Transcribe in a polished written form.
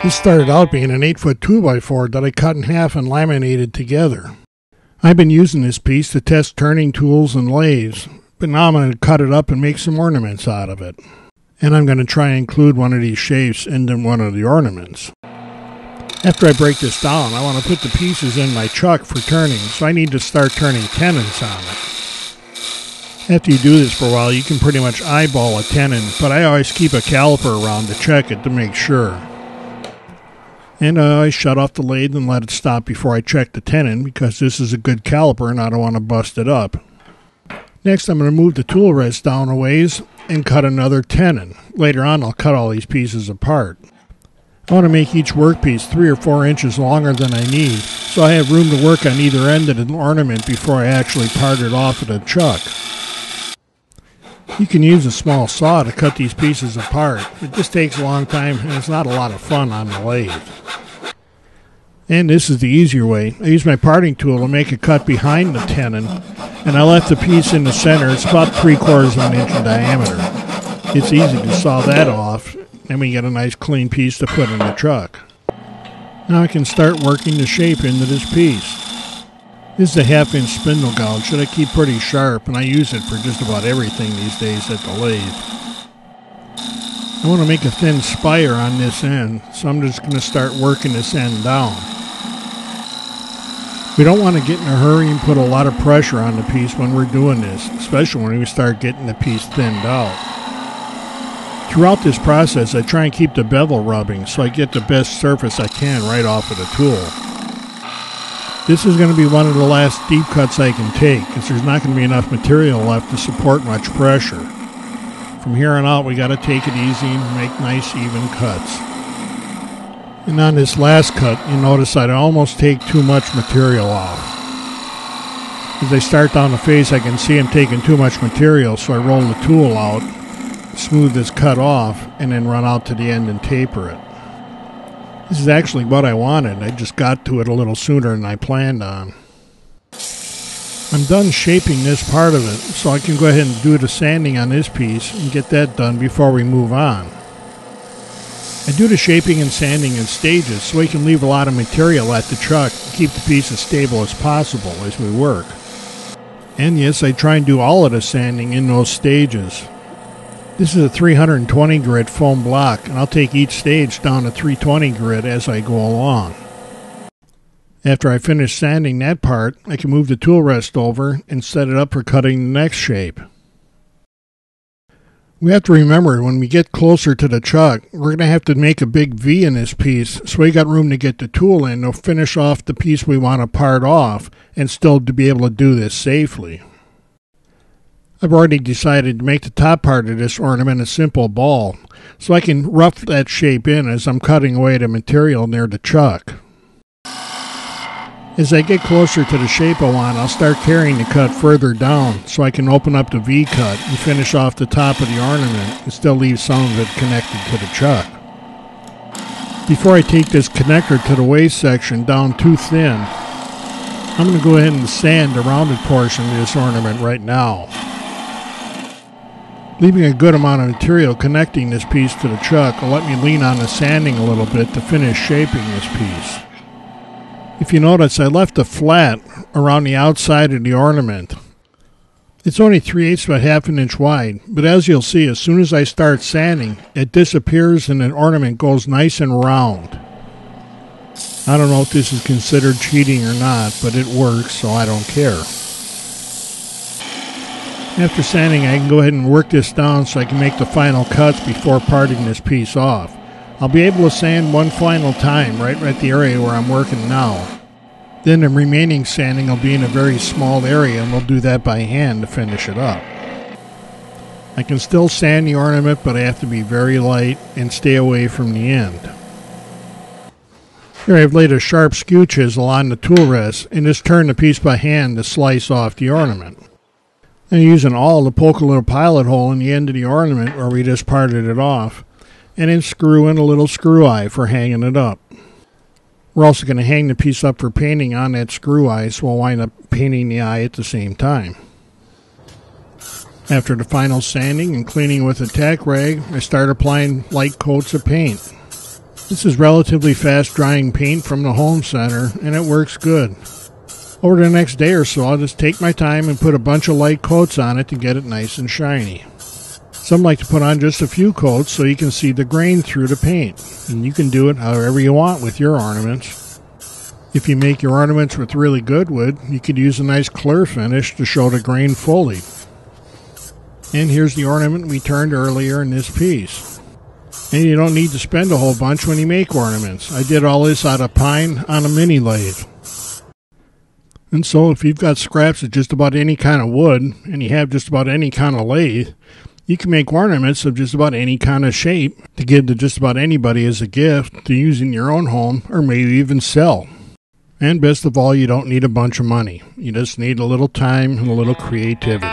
This started out being an 8-foot 2x4 that I cut in half and laminated together. I've been using this piece to test turning tools and lathes, but now I'm going to cut it up and make some ornaments out of it. And I'm going to try and include one of these shapes into one of the ornaments. After I break this down, I want to put the pieces in my chuck for turning, so I need to start turning tenons on it. After you do this for a while, you can pretty much eyeball a tenon, but I always keep a caliper around to check it to make sure. And I always shut off the lathe and let it stop before I check the tenon, because this is a good caliper and I don't want to bust it up. Next, I'm going to move the tool rest down a ways and cut another tenon. Later on, I'll cut all these pieces apart. I want to make each workpiece 3 or 4 inches longer than I need, so I have room to work on either end of an ornament before I actually part it off at a chuck. You can use a small saw to cut these pieces apart. It just takes a long time and it's not a lot of fun on the lathe. And this is the easier way. I use my parting tool to make a cut behind the tenon, and I left the piece in the center. It's about 3/4 of an inch in diameter. It's easy to saw that off, and we get a nice clean piece to put in the truck. Now I can start working the shape into this piece. This is a 1/2-inch spindle gouge that I keep pretty sharp, and I use it for just about everything these days at the lathe. I want to make a thin spire on this end, so I'm just going to start working this end down. We don't want to get in a hurry and put a lot of pressure on the piece when we're doing this, especially when we start getting the piece thinned out. Throughout this process, I try and keep the bevel rubbing so I get the best surface I can right off of the tool. This is going to be one of the last deep cuts I can take, because there's not going to be enough material left to support much pressure. From here on out, we got to take it easy and make nice even cuts. And on this last cut, you notice I almost take too much material off. As I start down the face, I can see I'm taking too much material, so I roll the tool out, smooth this cut off, and then run out to the end and taper it. This is actually what I wanted. I just got to it a little sooner than I planned on. I'm done shaping this part of it, so I can go ahead and do the sanding on this piece and get that done before we move on. I do the shaping and sanding in stages so we can leave a lot of material at the truck and keep the piece as stable as possible as we work. And yes, I try and do all of the sanding in those stages. This is a 320 grit foam block, and I'll take each stage down to 320 grit as I go along. After I finish sanding that part, I can move the tool rest over and set it up for cutting the next shape. We have to remember, when we get closer to the chuck, we're going to have to make a big V in this piece, so we got room to get the tool in to finish off the piece we want to part off, and still to be able to do this safely. I've already decided to make the top part of this ornament a simple ball, so I can rough that shape in as I'm cutting away the material near the chuck. As I get closer to the shape I want, I'll start carrying the cut further down so I can open up the V cut and finish off the top of the ornament and still leave some of it connected to the chuck. Before I take this connector to the waist section down too thin, I'm going to go ahead and sand the rounded portion of this ornament right now. Leaving a good amount of material connecting this piece to the chuck will let me lean on the sanding a little bit to finish shaping this piece. If you notice, I left a flat around the outside of the ornament. It's only 3/8 of a 1/2 inch wide, but as you'll see, as soon as I start sanding, it disappears and the ornament goes nice and round. I don't know if this is considered cheating or not, but it works, so I don't care. After sanding, I can go ahead and work this down so I can make the final cuts before parting this piece off. I'll be able to sand one final time right at the area where I'm working now. Then the remaining sanding will be in a very small area, and we'll do that by hand to finish it up. I can still sand the ornament, but I have to be very light and stay away from the end. Here I've laid a sharp skew chisel on the tool rest and just turned the piece by hand to slice off the ornament. I'm using an awl to poke a little pilot hole in the end of the ornament where we just parted it off, and then screw in a little screw eye for hanging it up. We're also going to hang the piece up for painting on that screw eye, so we'll wind up painting the eye at the same time. After the final sanding and cleaning with a tack rag, I start applying light coats of paint. This is relatively fast drying paint from the home center, and it works good. Over the next day or so, I'll just take my time and put a bunch of light coats on it to get it nice and shiny. Some like to put on just a few coats so you can see the grain through the paint, and you can do it however you want with your ornaments. If you make your ornaments with really good wood, you could use a nice clear finish to show the grain fully. And here's the ornament we turned earlier in this piece. And you don't need to spend a whole bunch when you make ornaments. I did all this out of pine on a mini lathe. And so if you've got scraps of just about any kind of wood, and you have just about any kind of lathe, you can make ornaments of just about any kind of shape to give to just about anybody as a gift to use in your own home or maybe even sell. And best of all, you don't need a bunch of money. You just need a little time and a little creativity.